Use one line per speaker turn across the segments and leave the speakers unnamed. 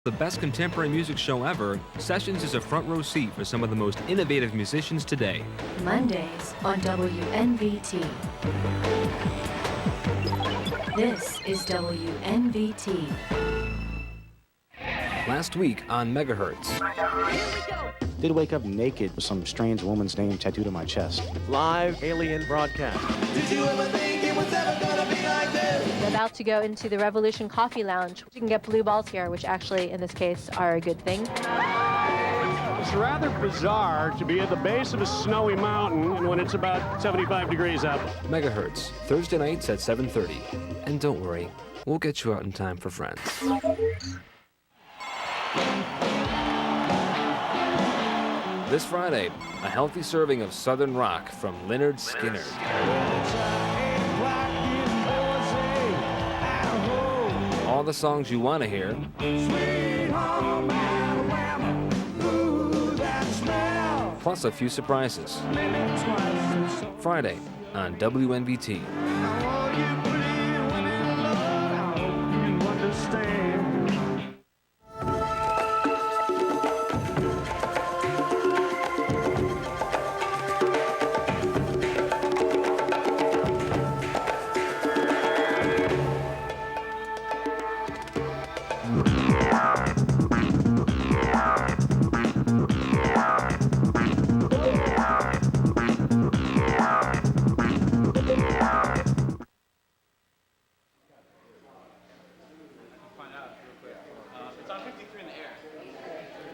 The best contemporary music show ever, Sessions is a front row seat for some of the most innovative musicians today.
Mondays on WNVT. This is WNVT.
Last week on Megahertz.
Did wake up naked with some strange woman's name tattooed on my chest.
Live alien broadcast.
Did you ever think it was ever gonna be like this?
We're about to go into the Revolution Coffee Lounge. You can get blue balls here, which actually, in this case, are a good thing.
It's rather bizarre to be at the base of a snowy mountain when it's about 75 degrees out.
Megahertz, Thursday nights at 7:30. And don't worry, we'll get you out in time for Friends. This Friday, a healthy serving of Southern rock from Lynyrd Skynyrd. All the songs you want to hear. Plus a few surprises. Friday on WNVT.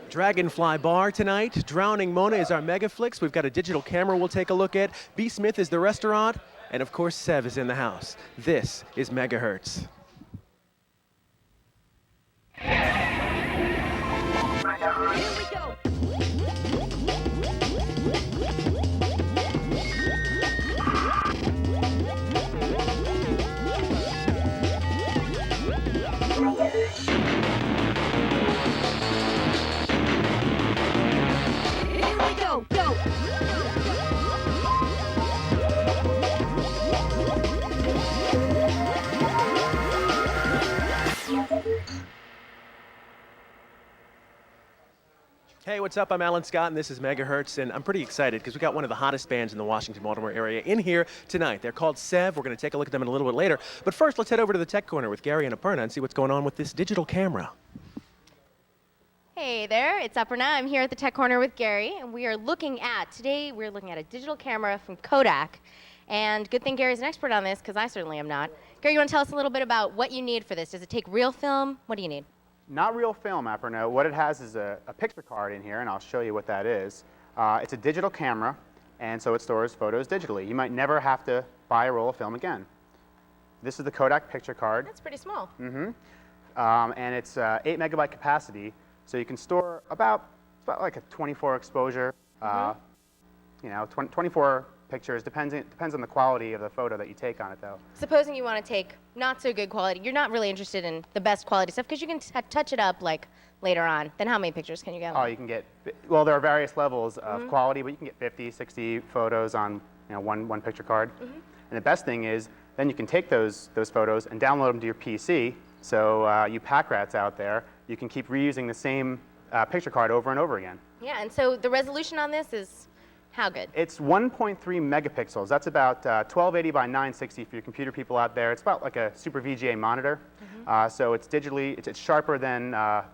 Dragonfly Bar tonight. Drowning Mona is our Megaflix. We've got a digital camera we'll take a look at. B. Smith is the restaurant. And of course, Sev is in the house. This is Megahertz. Hey, what's up? I'm Alan Scott, and this is Megahertz, and I'm pretty excited because we got one of the hottest bands in the Washington-Baltimore area in here tonight. They're called Sev. We're going to take a look at them in a little bit later. But first, let's head over to the Tech Corner with Gary and Aparna and see what's going on with this digital camera.
Hey there, it's Aparna. I'm here at the Tech Corner with Gary, and today we're looking at a digital camera from Kodak. And good thing Gary's an expert on this, because I certainly am not. Gary, you want to tell us a little bit about what you need for this? Does it take real film? What do you need?
Not real film, Aparna. What it has is a picture card in here, and I'll show you what that is. It's a digital camera, and so it stores photos digitally. You might never have to buy a roll of film again. This is the Kodak picture card.
That's pretty small.
And it's 8 megabyte capacity, so you can store about like a 24 exposure. 24 pictures. Depends on the quality of the photo that you take on it, though.
Supposing you want to take not so good quality, you're not really interested in the best quality stuff because you can touch it up like later on. Then how many pictures can you get?
Oh, you can get, well, there are various levels of quality, but you can get 50, 60 photos on one picture card. And the best thing is, then you can take those photos and download them to your PC. So you pack rats out there, you can keep reusing the same picture card over and over again.
Yeah, and so the resolution on this is how good?
It's 1.3 megapixels. That's about 1280 by 960 for your computer people out there. It's about like a Super VGA monitor. So it's it's sharper than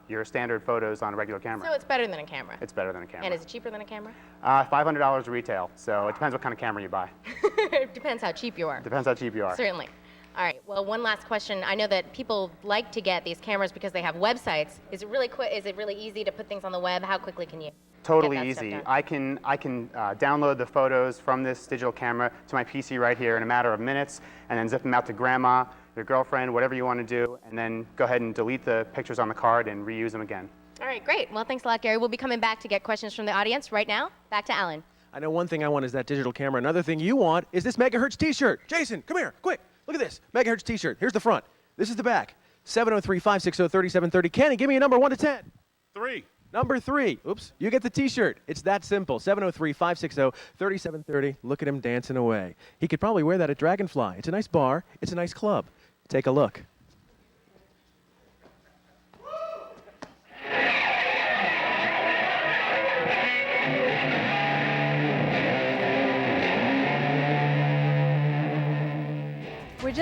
your standard photos on a regular camera.
So it's better than a camera?
It's better than a camera.
And is it cheaper than a camera?
$500 retail. So it depends what kind of camera you buy.
It depends how cheap you are.
Depends how cheap you are.
Certainly. All right, well, one last question. I know that people like to get these cameras because they have websites. Is it really quick? Is it really easy to put things on the web? How quickly can you
Totally
get that
easy.
stuff done?
I can download the photos from this digital camera to my PC right here in a matter of minutes, and then zip them out to grandma, your girlfriend, whatever you want to do, and then go ahead and delete the pictures on the card and reuse them again.
All right, great. Well, thanks a lot, Gary. We'll be coming back to get questions from the audience right now. Back to Alan.
I know one thing I want is that digital camera. Another thing you want is this Megahertz t-shirt. Jason, come here, quick. Look at this. Megahertz t-shirt. Here's the front. This is the back. 703-560-3730. Kenny, give me a number 1 to 10.
3.
Number 3. Oops. You get the t-shirt. It's that simple. 703-560-3730. Look at him dancing away. He could probably wear that at Dragonfly. It's a nice bar. It's a nice club. Take a look.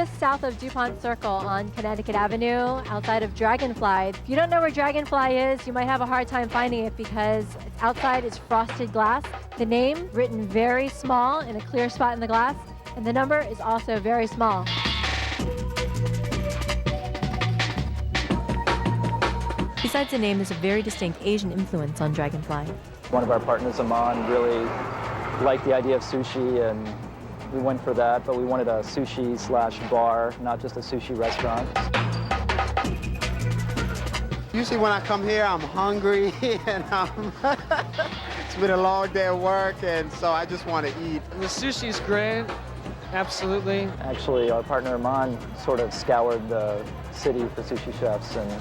just south of DuPont Circle on Connecticut Avenue, outside of Dragonfly. If you don't know where Dragonfly is, you might have a hard time finding it because outside is frosted glass. The name written very small in a clear spot in the glass, and the number is also very small. Besides the name, there's a very distinct Asian influence on Dragonfly.
One of our partners, Aman, really liked the idea of sushi, and we went for that, but we wanted a sushi/bar, not just a sushi restaurant.
Usually when I come here, I'm hungry, and it's been a long day of work, and so I just want to eat.
The sushi's great, absolutely.
Actually, our partner, Aman, sort of scoured the city for sushi chefs, and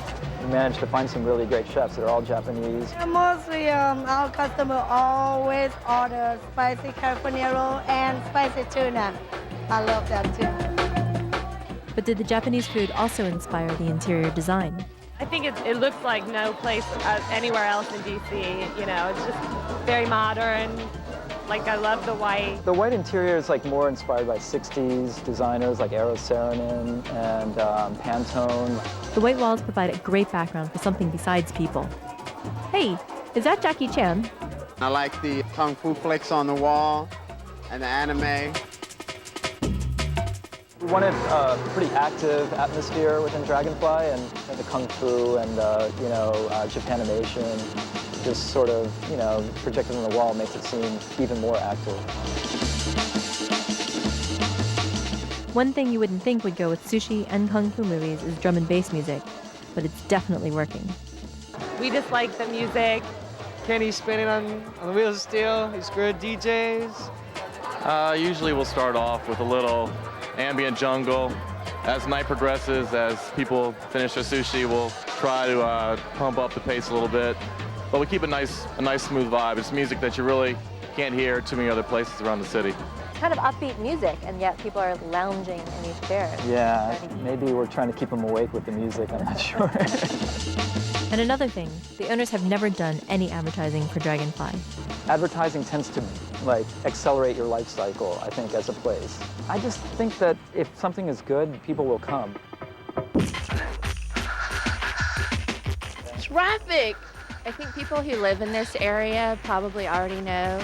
we managed to find some really great chefs that are all Japanese.
Mostly our customer always order spicy California roll and spicy tuna. I love that too.
But did the Japanese food also inspire the interior design?
I think it looks like no place anywhere else in DC. You know, it's just very modern. Like, I love the white.
The white interior is like more inspired by 60s designers like Eero Saarinen and Pantone.
The white walls provide a great background for something besides people. Hey, is that Jackie Chan?
I like the kung fu flicks on the wall and the anime.
We wanted a pretty active atmosphere within Dragonfly, and the kung fu and Japanimation just sort of, projected on the wall makes it seem even more active.
One thing you wouldn't think would go with sushi and kung fu movies is drum and bass music, but it's definitely working.
We just like the music.
Kenny's spinning on the wheels of steel. He's good DJs.
Usually we'll start off with a little ambient jungle. As night progresses, as people finish their sushi, we'll try to pump up the pace a little bit. But we keep a nice smooth vibe. It's music that you really can't hear too many other places around the city.
Kind of upbeat music, and yet people are lounging in these chairs.
Yeah, maybe we're trying to keep them awake with the music, I'm not sure.
And another thing, the owners have never done any advertising for Dragonfly.
Advertising tends to accelerate your life cycle, I think, as a place. I just think that if something is good, people will come.
Traffic! I think people who live in this area probably already know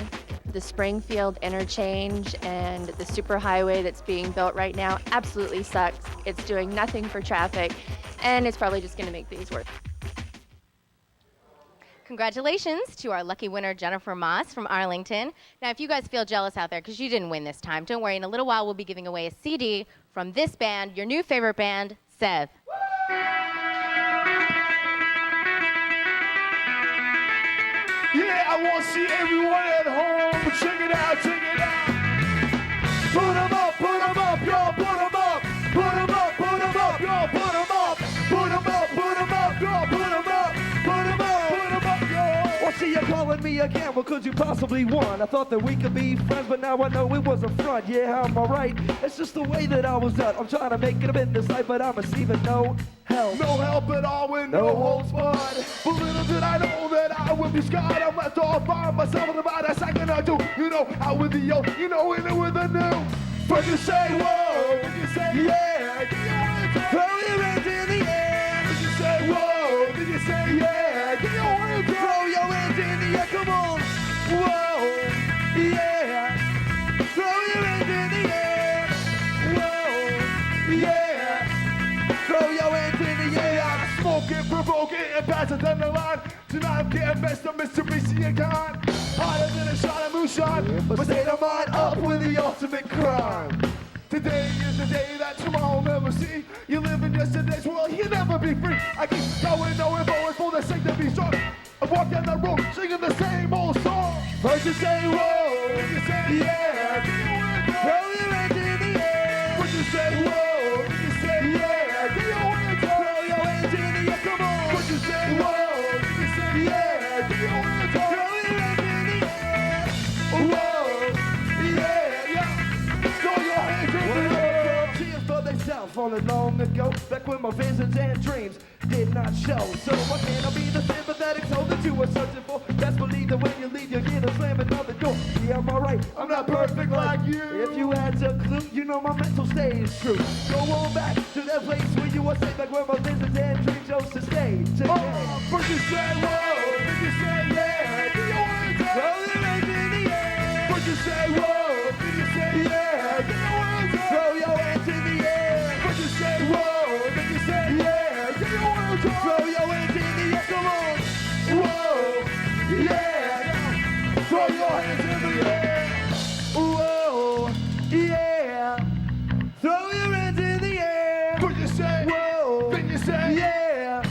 the Springfield interchange and the superhighway that's being built right now absolutely sucks. It's doing nothing for traffic, and it's probably just going to make things worse.
Congratulations to our lucky winner, Jennifer Moss from Arlington. Now, if you guys feel jealous out there because you didn't win this time, don't worry. In a little while, we'll be giving away a CD from this band, your new favorite band, Sev.
Yeah, I want to see everyone at home. Check it out, check it out. Put 'em up, y'all, put 'em up. Put 'em up, y'all, put 'em up. Put 'em up, y'all, put 'em up. Put 'em up, y'all. Well, see, you're calling me again, what could you possibly want? I thought that we could be friends, but now I know it was a front. Yeah, I'm alright. It's just the way that I was at. I'm trying to make it in this life, but I'm receiving no help. No help at all with no holds barred. But little did I know that I would be scarred. I'm left all by myself in about a second or two. You know, out with the old, in it with the new. First you say whoa, then you say yeah. Throw your hands in the air. Then you say whoa, then you say yeah. Throw your hands in the air, come on. Whoa, yeah. Throw your hands in the air. Whoa, yeah. Throw your hands in the air. I'm smoking, provoking, and passing down the line. Tonight I'm getting best of Mr. Reese and Khan. Hotter than a shot of moonshine, but state of mind up with the ultimate crime. Today is the day that tomorrow will never see. You live in yesterday's world, you'll never be free. I keep going forward for the sake to be strong. I walk down the road singing the same old song. First you say whoa, then you say yeah. Throw your hands in the air. First you say whoa, then you say yeah. Throw your hands in the air, come on. First you say whoa, then you say yeah. Throw your hands in the air. Whoa, yeah. Throw your hands in the air. Tears for themselves falling long ago. Back when my visions and dreams did not show. So why can't I be the sympathetic soul that you were searching for? Best believe that when you leave, you hear them slamming on the door. Yeah, I'm alright, I'm not perfect like you. If you had a clue, you know my mental state is true. Go on back to that place where you were safe, like where my business and dreams used to stay. First you say whoa, then you say yeah. Do you want to throw your hands in the air? First you say whoa, then you say yeah. Do you want to throw your hands in the air? First you say whoa, then you say yeah. Do you want to throw your hands in the air? Come on. Whoa, yeah. Throw your hands in the air. Whoa, yeah. Throw your hands in the air. First you say whoa, then you say yeah.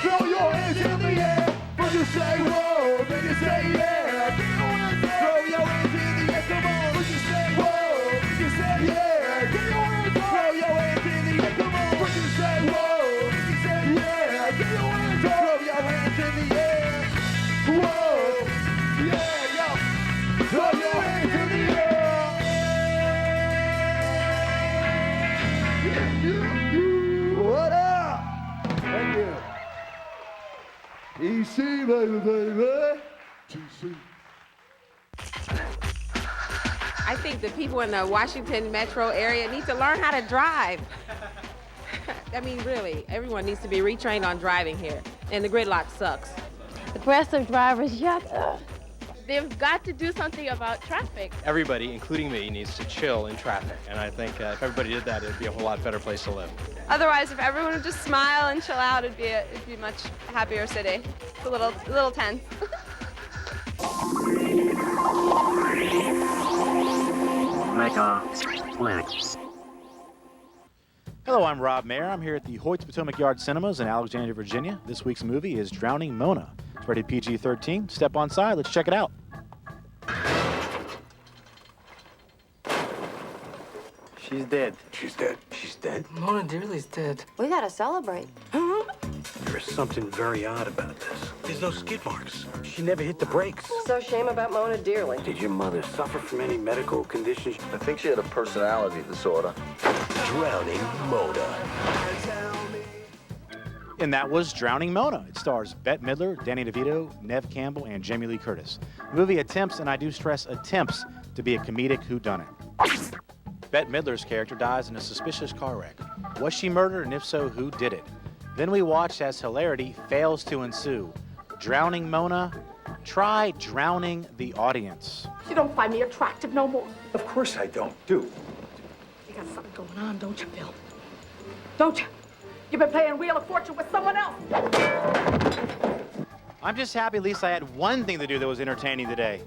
Throw your hands in the air. First you say whoa, then you say yeah. Throw your hands in the air. Come on. First you say whoa, then you say yeah. Throw your hands in the air. Come on. First you say whoa, then you say yeah. Throw your hands in the air. Whoa, yeah, yo. Throw your hands in the air. What up? Thank you. DC, baby. DC.
I think the people in the Washington metro area need to learn how to drive. I mean, really, everyone needs to be retrained on driving here. And the gridlock sucks.
Aggressive drivers, yuck.
They've got to do something about traffic.
Everybody, including me, needs to chill in traffic. And I think if everybody did that, it'd be a whole lot better place to live.
Otherwise, if everyone would just smile and chill out, it'd be a much happier city. It's a little tense.
Hello, I'm Rob Mayer. I'm here at the Hoyt's Potomac Yard Cinemas in Alexandria, Virginia. This week's movie is Drowning Mona. It's rated PG-13. Step on side. Let's check it out.
She's dead.
She's dead. She's dead.
Mona Dearly's dead.
We gotta celebrate.
There is something very odd about this. There's no skid marks. She never hit the brakes.
So shame about Mona Dearly.
Did your mother suffer from any medical conditions?
I think she had a personality disorder.
Drowning Mona.
And that was Drowning Mona. It stars Bette Midler, Danny DeVito, Neve Campbell, and Jamie Lee Curtis. The movie attempts, and I do stress attempts, to be a comedic whodunit. Bette Midler's character dies in a suspicious car wreck. Was she murdered, and if so, who did it? Then we watch as hilarity fails to ensue. Drowning Mona, try drowning the audience.
You don't find me attractive no more.
Of course I don't. Do.
You got something going on, don't you, Bill? Don't you? You've been playing Wheel of Fortune with someone else.
I'm just happy at least I had one thing to do that was entertaining today.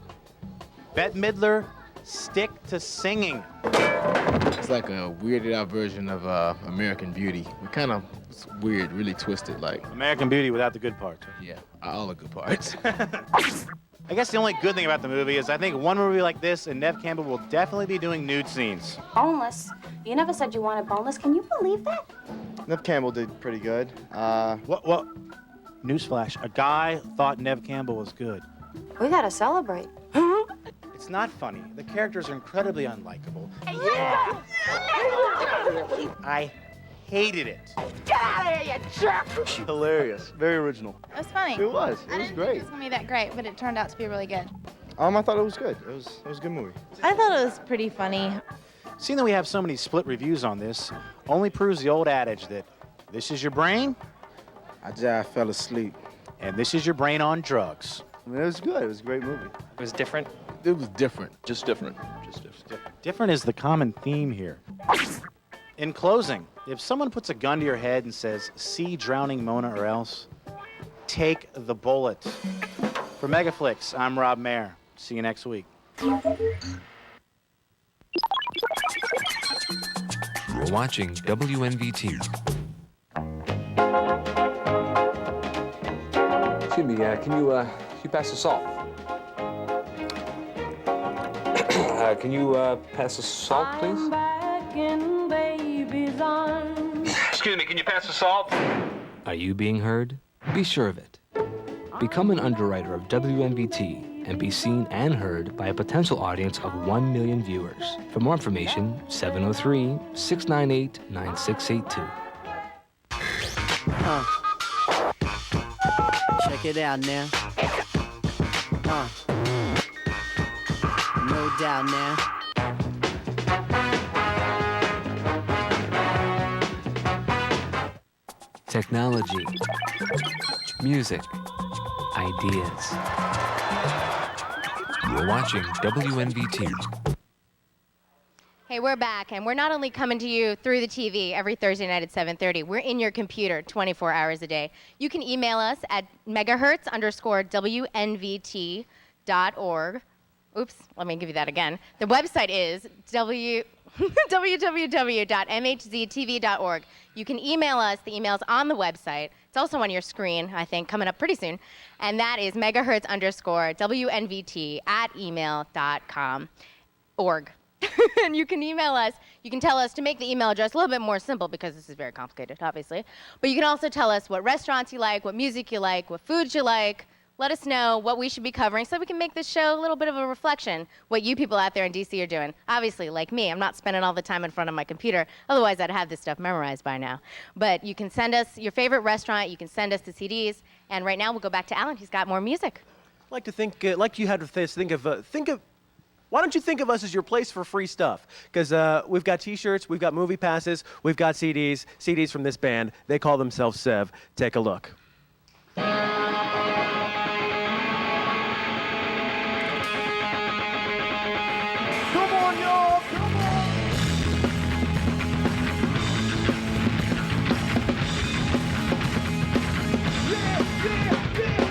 Bette Midler, stick to singing.
It's like a weirded out version of American Beauty. It's weird, really twisted, like.
American Beauty without the good parts.
Yeah, all the good parts.
I guess the only good thing about the movie is I think one movie like this and Neve Campbell will definitely be doing nude scenes.
Boneless? You never said you wanted boneless. Can you believe that?
Neve Campbell did pretty good.
What? Newsflash, a guy thought Neve Campbell was good.
We gotta celebrate.
It's not funny. The characters are incredibly unlikable.
Yeah!
I hated it.
Get out of here, you jerk!
Hilarious. Very original.
It was funny.
It was.
I
It was
didn't
great.
think it was gonna be that great, but it turned out to be really good.
I thought it was good. It was a good movie.
I thought it was pretty funny.
Seeing that we have so many split reviews on this only proves the old adage that this is your brain.
I just fell asleep.
And this is your brain on drugs.
I mean, it was good. It was a great movie.
It was different.
It was different.
Just different.
Different is the common theme here. In closing, if someone puts a gun to your head and says, see Drowning Mona or else, take the bullet. For Megaflix, I'm Rob Mayer. See you next week.
You're watching WNVT.
Excuse me, can you pass the salt? Can you pass the salt, please?
Excuse me, can you pass the salt?
Are you being heard? Be sure of it. Become an underwriter of WNVT and be seen and heard by a potential audience of 1 million viewers. For more information, 703-698-9682.
Check it out now. No doubt now.
Technology, music, ideas. You're watching WNBT.
Hey, we're back, and we're not only coming to you through the TV every Thursday night at 7:30. We're in your computer 24 hours a day. You can email us at megahertz_WNVT.org. Oops, let me give you that again. The website is www.mhztv.org. You can email us. The email's on the website. It's also on your screen, I think, coming up pretty soon. And that is megahertz_WNVT@email.com. Org. And you can email us. You can tell us to make the email address a little bit more simple because this is very complicated, obviously. But you can also tell us what restaurants you like, what music you like, what foods you like. Let us know what we should be covering so we can make this show a little bit of a reflection, what you people out there in D.C. are doing. Obviously, like me, I'm not spending all the time in front of my computer. Otherwise, I'd have this stuff memorized by now. But you can send us your favorite restaurant. You can send us the CDs. And right now, we'll go back to Alan. He's got more music.
I'd like to think, like you had with this, think of, why don't you think of us as your place for free stuff? Because we've got T-shirts, we've got movie passes, we've got CDs from this band. They call themselves Sev. Take a look.
Come on, y'all, come on.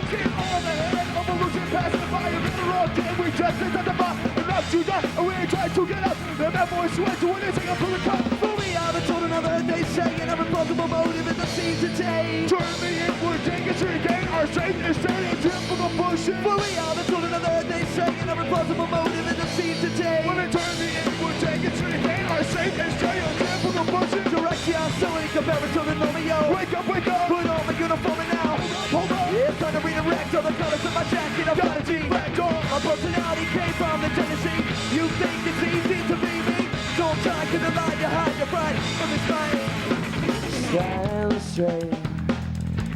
Get on the head of a losing pass the fire in the road. Damn, we just hit the bar and knocked you down, and we ain't trying to get up. The bad boys sweat to win it, take a pull the cup. For we are the total another day, saying every possible motive in the scene today. Turn me in, we're taking to regain our strength and stereotypical bullshit. For we are the total another day, saying every possible motive in the scene today. When it turn me in, we're taking to regain our strength and stereotypical bullshit. Direction, so any comparison to Romeo. Wake up, put on my uniform and now. Hold on. Yeah, it's time to redirect all the colors of my jacket. I've got a G-Back on. My personality came from the Tennessee. You think it's easy to be me? Don't try to lie, you hide your pride from this fight.
Stand straight,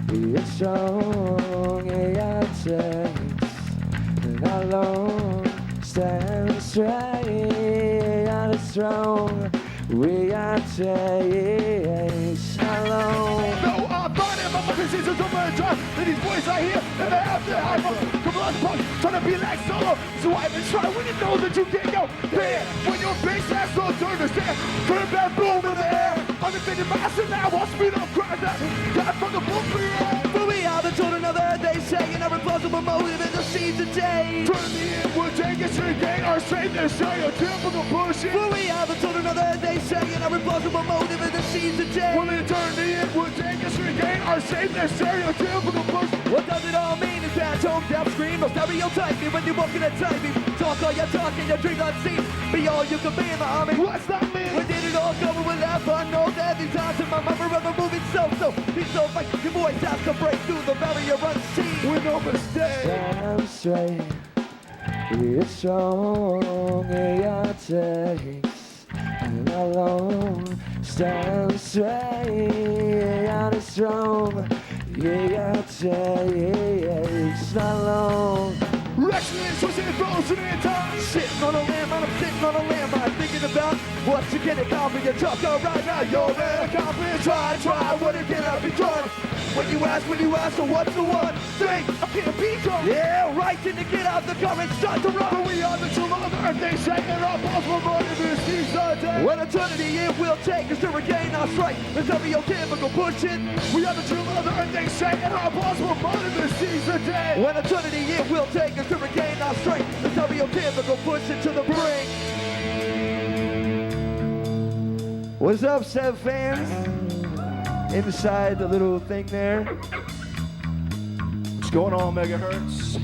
it's strong, yeah, it takes not long. Stand straight, yeah, it's strong, we got takes not long.
No, I'm fine, my fucking season's over and dry. And these boys right here, and they have to hide from come on, punk, trying to be like solo. So I even try when you know that you can't go there. When your face has no turn to stand, turn that boom in the air. Undefeated massive now, I'll speed up, crash that. Got from the boom for your ass.
But we are the children of the day, saying every plausible motive in the scene today.
Turn me in, we're taking to regain our strength and stereotypical bullshit.
But we are the children of the day, saying every plausible motive in the scene today.
When they turn me in, we're taking to regain our strength and stereotypical bullshit.
What does it all mean? Is that tone deaf scream? No stereotype me when you're walking and type me. Talk all your talk and your dreams unseen. Be all you can be in the army.
What's that mean?
When did it all go? We will laugh unknown every time in my memory of a moving so he's so like your voice has to break through the barrier unseen.
With no mistake.
Stand straight, it's strong, yeah, it takes not long. Stand straight, yeah, it's strong, yeah, it takes not long.
Wrestling, twisting and frozen in time.
Sitting on a landmine, I'm sitting on a landmine, thinking about what you can accomplish. You talk right now, you're man, accomplish. Try, what it cannot be done. When you ask, so what's the one thing I can't be done? Yeah, right, then to get out the car and start to run.
But we are the children of the earth, they say it all possible, but if it seems the day.
When eternity it will take us to regain our strength. There's every typical pushing.
We are the children of the earth, they say it all possible, but if it seems the day.
When eternity it will take us to regain our strength. There's every typical pushing to the brink. What's up, Sev fans? Inside the little thing there.
What's going on, Megahertz?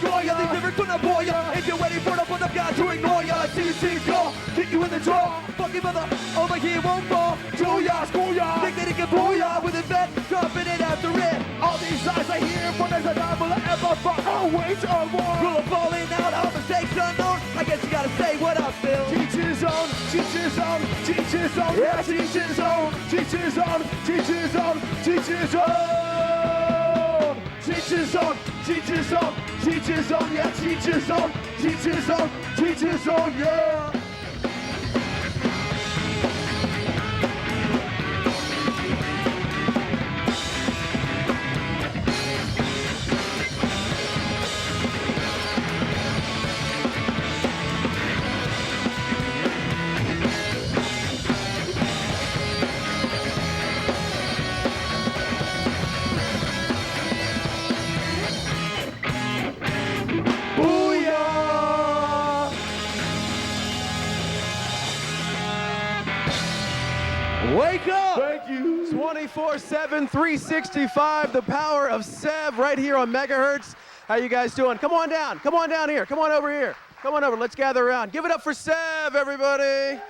destroy ya. These lyrics gonna bore ya. If you're ready for the fuck up, guys to ignore ya. See, go, kick you in the jaw. Fucking mother, over here won't fall. Show ya, school ya. Think that he can pull ya with a vet, dropping it after it.
All these lies I hear from as a novel ever fuck. Oh, wait, or more.
Rule of falling out, all mistakes unknown. I guess you gotta say what up, Phil.
Teach his own, teach his own, teach his own. Yeah, teach his own, teach his own, teach his own, teach his own. Teach his own, teach his own, teach his own. Yeah, teach his own, teach his own, teach his own. Yeah.
Wake up!
Thank you.
24/7, 365, the power of Sev right here on Megahertz. How you guys doing? Come on down. Come on down here. Come on over here. Come on over. Let's gather around. Give it up for Sev, everybody.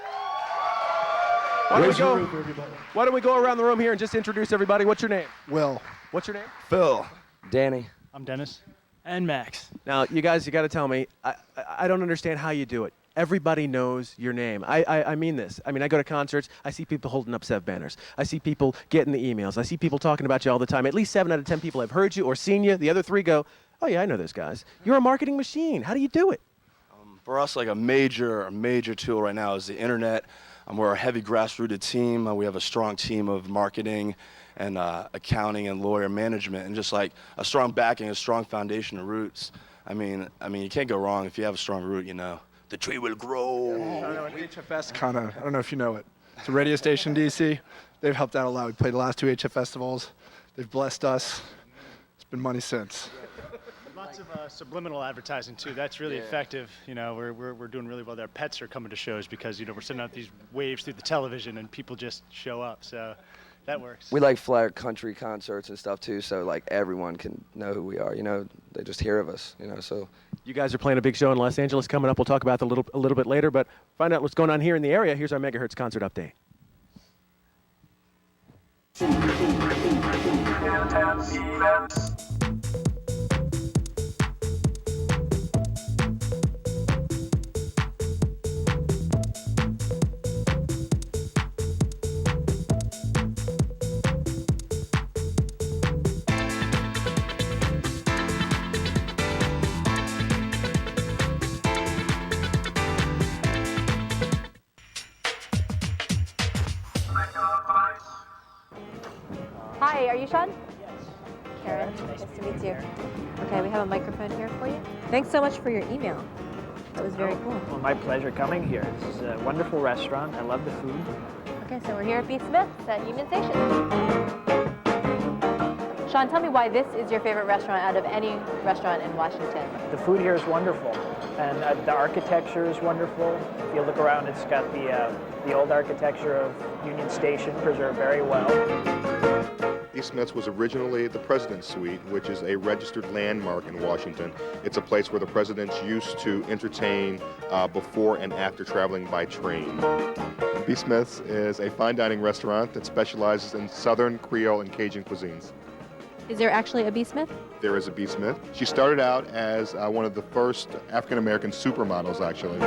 Why don't we go around the room here and just introduce everybody? What's your name?
Will.
What's your name?
Phil.
Danny.
I'm Dennis. And Max.
Now, you guys, you got to tell me, I don't understand how you do it. Everybody knows your name. I mean this. I mean, I go to concerts. I see people holding up Sev banners. I see people getting the emails. I see people talking about you all the time. At least 7 out of 10 people have heard you or seen you. The other 3 go, oh, yeah, I know those guys. You're a marketing machine. How do you do it?
For us, like a major tool right now is the internet. We're a heavy grassrooted team. We have a strong team of marketing and accounting and lawyer management, and just like a strong backing, a strong foundation of roots. I mean, you can't go wrong if you have a strong root. You know, the tree will grow.
HFS kind of, I don't know if you know it. It's a radio station in DC. They've helped out a lot. We played the last 2 HF festivals. They've blessed us. It's been money since.
Lots of subliminal advertising too. That's really effective. You know, we're doing really well there. Pets are coming to shows because, you know, we're sending out these waves through the television and people just show up. So that works.
We like fly country concerts and stuff too, so like everyone can know who we are. You know, they just hear of us. You know, so.
You guys are playing a big show in Los Angeles coming up. We'll talk about that a little bit later, but find out what's going on here in the area. Here's our Megahertz concert update.
Hi, are you Sean? Yes. Karen, nice to meet you. Okay, we have a microphone here for you. Thanks so much for your email. That was very cool.
Well, my pleasure coming here. This is a wonderful restaurant. I love the food.
Okay, so we're here at B. Smith's at Union Station. Sean, tell me why this is your favorite restaurant out of any restaurant in Washington.
The food here is wonderful, and the architecture is wonderful. If you look around, it's got the old architecture of Union Station preserved very well.
B. Smith's was originally the President's Suite, which is a registered landmark in Washington. It's a place where the presidents used to entertain before and after traveling by train. B. Smith's is a fine dining restaurant that specializes in Southern, Creole, and Cajun cuisines.
Is there actually a B. Smith?
There is a B. Smith. She started out as one of the first African-American supermodels, actually.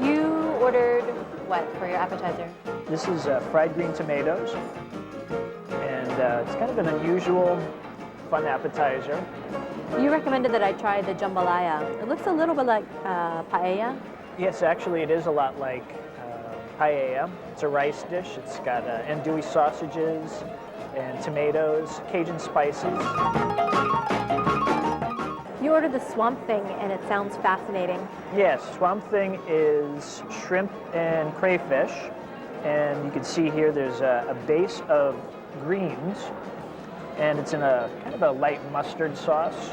You ordered what for your appetizer?
This is fried green tomatoes, and it's kind of an unusual, fun appetizer.
You recommended that I try the jambalaya. It looks a little bit like paella.
Yes, actually, it is a lot like paella. It's a rice dish. It's got andouille sausages and tomatoes, Cajun spices.
You ordered the swamp thing, and it sounds fascinating.
Yes, swamp thing is shrimp and crayfish, and you can see here there's a base of greens, and it's in a kind of a light mustard sauce,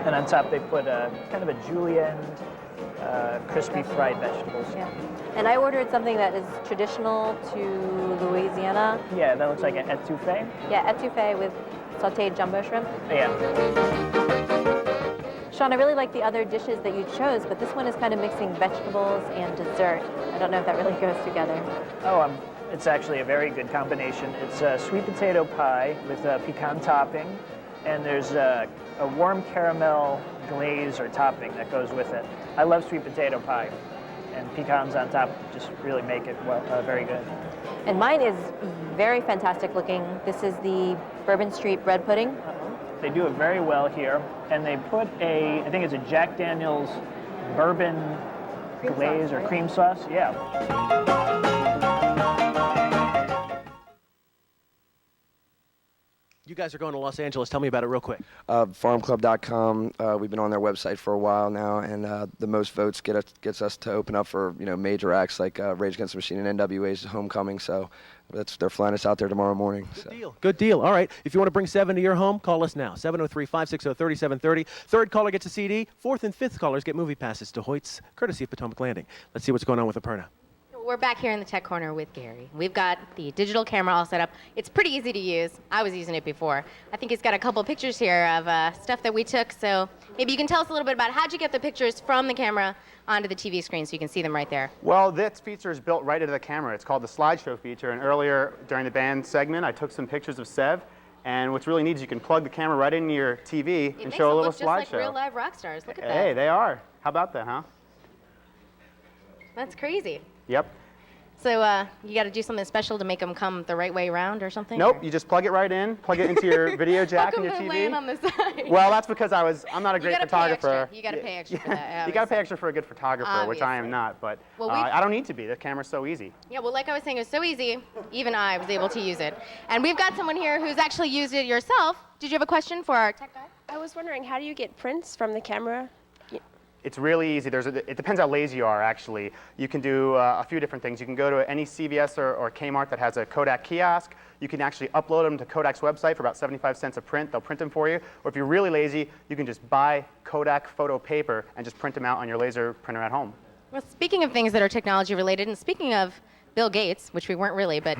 and on top they put kind of a julienne, crispy fried vegetables.
Yeah. And I ordered something that is traditional to Louisiana.
Yeah, that looks like an etouffee.
Yeah, etouffee with sautéed jumbo shrimp.
Yeah.
Sean, I really like the other dishes that you chose, but this one is kind of mixing vegetables and dessert. I don't know if that really goes together.
Oh, it's actually a very good combination. It's a sweet potato pie with a pecan topping, and there's a warm caramel glaze or topping that goes with it. I love sweet potato pie, and pecans on top just really make it very good.
And mine is very fantastic looking. This is the Bourbon Street bread pudding.
They do it very well here, and they put I think it's a Jack Daniel's bourbon glaze or cream sauce. Yeah.
You guys are going to Los Angeles. Tell me about it real quick.
Farmclub.com. We've been on their website for a while now, and the most votes gets us to open up for major acts like Rage Against the Machine and NWA's Homecoming. So they're flying us out there tomorrow morning.
Good deal. Good deal. All right. If you want to bring 7 to your home, call us now. 703-560-3730. Third caller gets a CD. Fourth and fifth callers get movie passes to Hoyt's, courtesy of Potomac Landing. Let's see what's going on with Aparna.
We're back here in the tech corner with Gary. We've got the digital camera all set up. It's pretty easy to use. I was using it before. I think he's got a couple pictures here of stuff that we took. So maybe you can tell us a little bit about how'd you get the pictures from the camera onto the TV screen so you can see them right there.
Well, this feature is built right into the camera. It's called the slideshow feature. And earlier during the band segment, I took some pictures of Sev. And what's really neat is you can plug the camera right into your TV and show a little slideshow.
It makes them look just like real live rock stars. Look at that.
Hey, they are. How about that, huh?
That's crazy.
Yep.
So you got to do something special to make them come the right way around or something?
Nope,
or?
you just plug it right in, plug it into your video jack in your TV.
Laying on the side?
Well, that's because I'm not a great photographer.
You got to pay extra for that.
You got to pay extra for a good photographer,
Obviously.
which I am not, but
well,
I don't need to be. The camera's so easy.
Yeah, well, like I was saying, it was so easy, even I was able to use it. And we've got someone here who's actually used it yourself. Did you have a question for our tech guy?
I was wondering, how do you get prints from the camera?
It's really easy. It depends how lazy you are, actually. You can do a few different things. You can go to any CVS or Kmart that has a Kodak kiosk. You can actually upload them to Kodak's website for about 75 cents a print. They'll print them for you. Or if you're really lazy, you can just buy Kodak photo paper and just print them out on your laser printer at home.
Well, speaking of things that are technology related, and speaking of Bill Gates, which we weren't really, but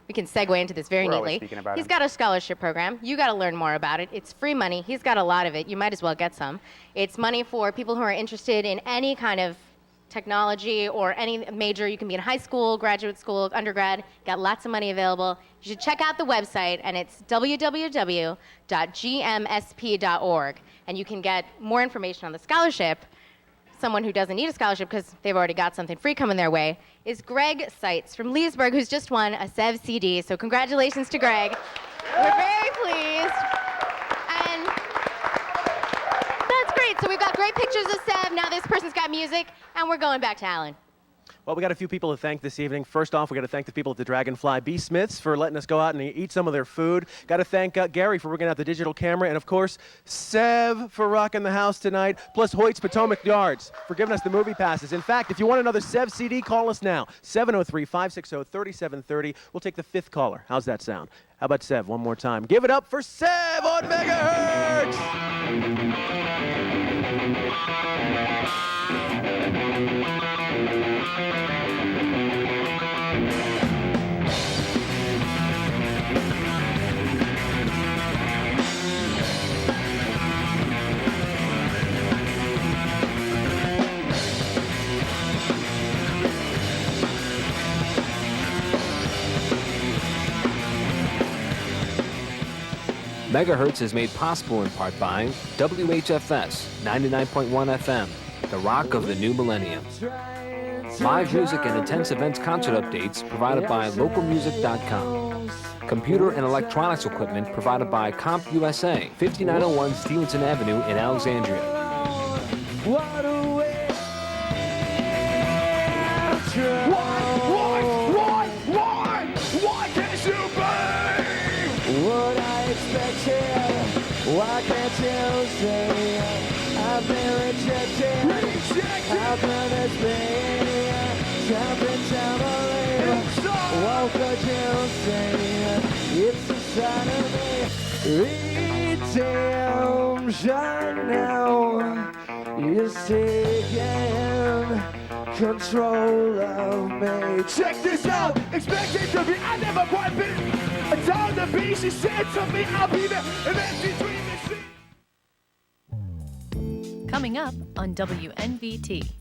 we can segue into this very neatly. He's got a scholarship program. You got to learn more about it. It's free money. He's got a lot of it. You might as well get some. It's money for people who are interested in any kind of technology or any major. You can be in high school, graduate school, undergrad. Got lots of money available. You should check out the website, and it's www.gmsp.org, and you can get more information on the scholarship. Someone who doesn't need a scholarship because they've already got something free coming their way is Greg Seitz from Leesburg, who's just won a Sev CD. So congratulations to Greg. We're very pleased. And that's great. So we've got great pictures of Sev. Now this person's got music, and we're going back to Alan.
Well, we got a few people to thank this evening. First off, we got to thank the people at the Dragonfly B. Smiths for letting us go out and eat some of their food. Got to thank Gary for bringing out the digital camera, and of course, Sev for rocking the house tonight, plus Hoyt's Potomac Yards for giving us the movie passes. In fact, if you want another Sev CD, call us now, 703-560-3730. We'll take the fifth caller. How's that sound? How about Sev one more time? Give it up for Sev on Megahertz!
Megahertz is made possible in part by WHFS 99.1 FM, the rock of the new millennium. Live music and intense events concert updates provided by localmusic.com. Computer and electronics equipment provided by CompUSA, 5901 Stevenson Avenue in Alexandria.
Why can't you be what I expected? Why can't you say I've been rejected? How could it be? Jumping down the lane. What could you say? It's inside of me. Redemption now is taking control of me. Check this out, expecting to be, I never quite been down the beach. She said to me, I'll be there, and then she dreamed and she
Coming up on WNVT.